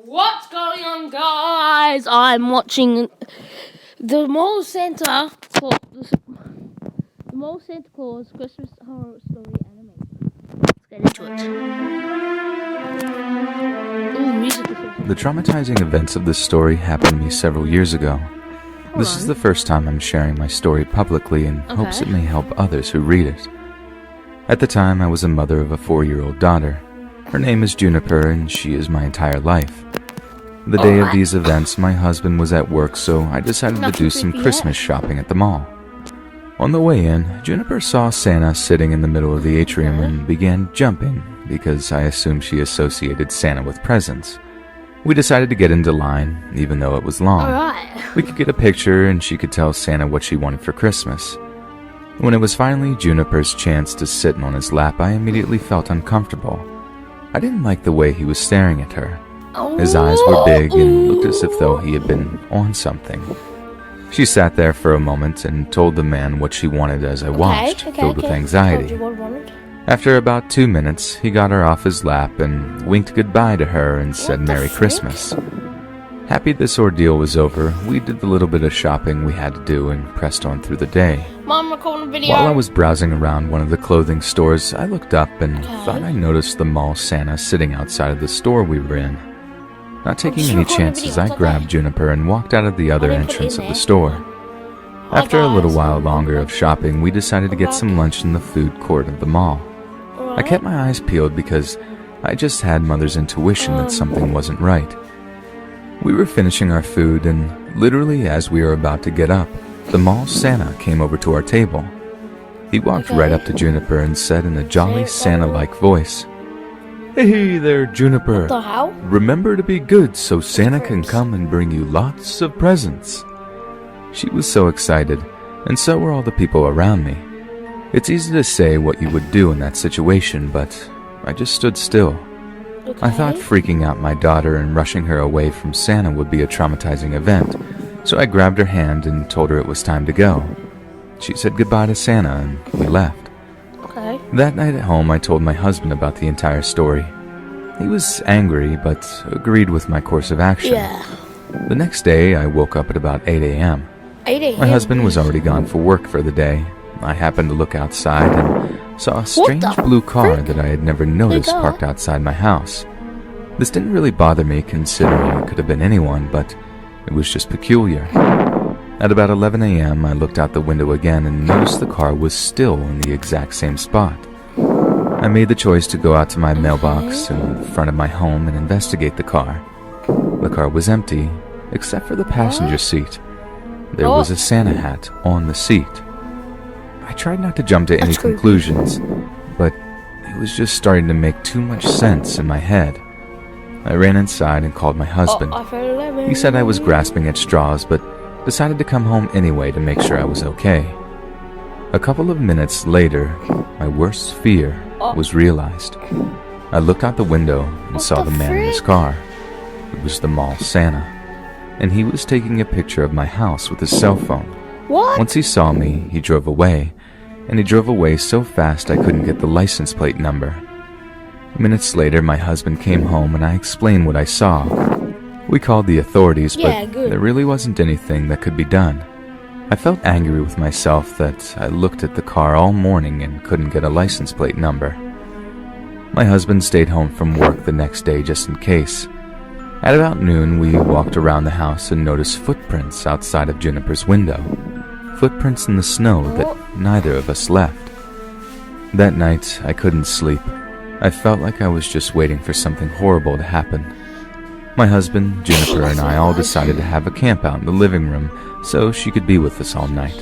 What's going on, guys? I'm watching the Mole Santa Claus, the Mole Santa Claus Christmas Horror Story animation. Let's get into it. Ooh, music is so The traumatizing events of this story happened to me several years ago. This is the first time I'm sharing my story publicly in hopes it may help others who read it. At the time, I was a mother of a 4-year-old daughter. Her name is Juniper, and she is my entire life. The day of these events, my husband was at work, so I decided to do some Christmas shopping at the mall. On the way in, Juniper saw Santa sitting in the middle of the atrium and began jumping because I assumed she associated Santa with presents. We decided to get into line, even though it was long. We could get a picture and she could tell Santa what she wanted for Christmas. When it was finally Juniper's chance to sit on his lap, I immediately felt uncomfortable. I didn't like the way he was staring at her. His eyes were big and looked as if though he had been on something. She sat there for a moment and told the man what she wanted as I watched, filled with anxiety. After about 2 minutes, he got her off his lap and winked goodbye to her and said Merry Christmas. Happy this ordeal was over, we did the little bit of shopping we had to do and pressed on through the day. Mom, recording a video. While I was browsing around one of the clothing stores, I looked up and thought I noticed the mall Santa sitting outside of the store we were in. Not taking any chances, I grabbed Juniper and walked out of the other entrance of the store. After a little while longer of shopping, we decided to get some lunch in the food court of the mall. I kept my eyes peeled because I just had Mother's intuition that something wasn't right. We were finishing our food, and literally as we were about to get up, the mall Santa came over to our table. He walked right up to Juniper and said in a jolly Santa-like voice, "Hey there, Juniper. Remember to be good so Santa can come and bring you lots of presents." She was so excited, and so were all the people around me. It's easy to say what you would do in that situation, but I just stood still. I thought freaking out my daughter and rushing her away from Santa would be a traumatizing event, so I grabbed her hand and told her it was time to go. She said goodbye to Santa and we left. That night at home, I told my husband about the entire story. He was angry, but agreed with my course of action. The next day, I woke up at about 8 a.m. My husband was already gone for work for the day. I happened to look outside and saw a strange blue car that I had never noticed parked outside my house. This didn't really bother me considering it could have been anyone, but it was just peculiar. At about 11 a.m., I looked out the window again and noticed the car was still in the exact same spot. I made the choice to go out to my mailbox in front of my home and investigate the car. The car was empty, except for the passenger seat. There was a Santa hat on the seat. I tried not to jump to any conclusions, but it was just starting to make too much sense in my head. I ran inside and called my husband. He said I was grasping at straws, but decided to come home anyway to make sure I was okay. A couple of minutes later, my worst fear was realized. I looked out the window and saw the man in his car. It was the mall Santa, and he was taking a picture of my house with his cell phone. Once he saw me, he drove away, and he drove away so fast I couldn't get the license plate number. Minutes later, my husband came home and I explained what I saw. We called the authorities, but there really wasn't anything that could be done. I felt angry with myself that I looked at the car all morning and couldn't get a license plate number. My husband stayed home from work the next day just in case. At about noon, we walked around the house and noticed footprints outside of Juniper's window. Footprints in the snow that neither of us left. That night, I couldn't sleep. I felt like I was just waiting for something horrible to happen. My husband, Juniper, and I all decided to have a camp out in the living room so she could be with us all night.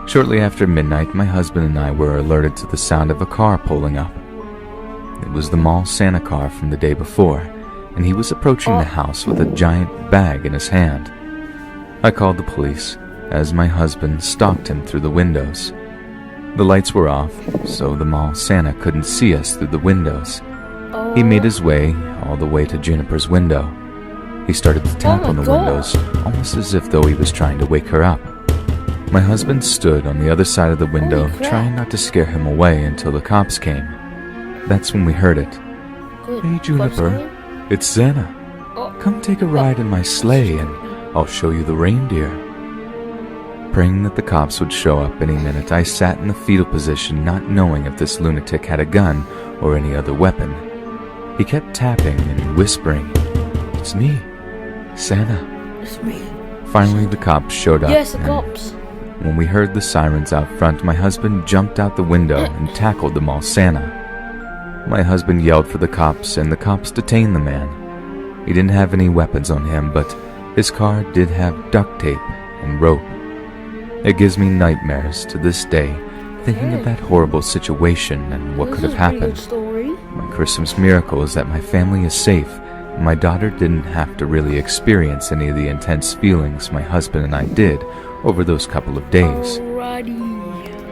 Shortly after midnight, my husband and I were alerted to the sound of a car pulling up. It was the mall Santa car from the day before, and he was approaching the house with a giant bag in his hand. I called the police, as my husband stalked him through the windows. The lights were off, so the mall Santa couldn't see us through the windows. He made his way all the way to Juniper's window. He started to tap on the windows, almost as if though he was trying to wake her up. My husband stood on the other side of the window, trying not to scare him away until the cops came. That's when we heard it. "Hey, Juniper, it's Santa. Come take a ride in my sleigh and I'll show you the reindeer. Praying that the cops would show up any minute, I sat in the fetal position, not knowing if this lunatic had a gun or any other weapon. He kept tapping and whispering, "It's me, Santa." It's me. Finally, the cops showed up. Yes, the and cops. when we heard the sirens out front, my husband jumped out the window and tackled the mall Santa. My husband yelled for the cops, and the cops detained the man. He didn't have any weapons on him, but his car did have duct tape and rope. It gives me nightmares to this day, thinking of that horrible situation and what could have happened. My Christmas miracle is that my family is safe, and my daughter didn't have to really experience any of the intense feelings my husband and I did over those couple of days. Alrighty.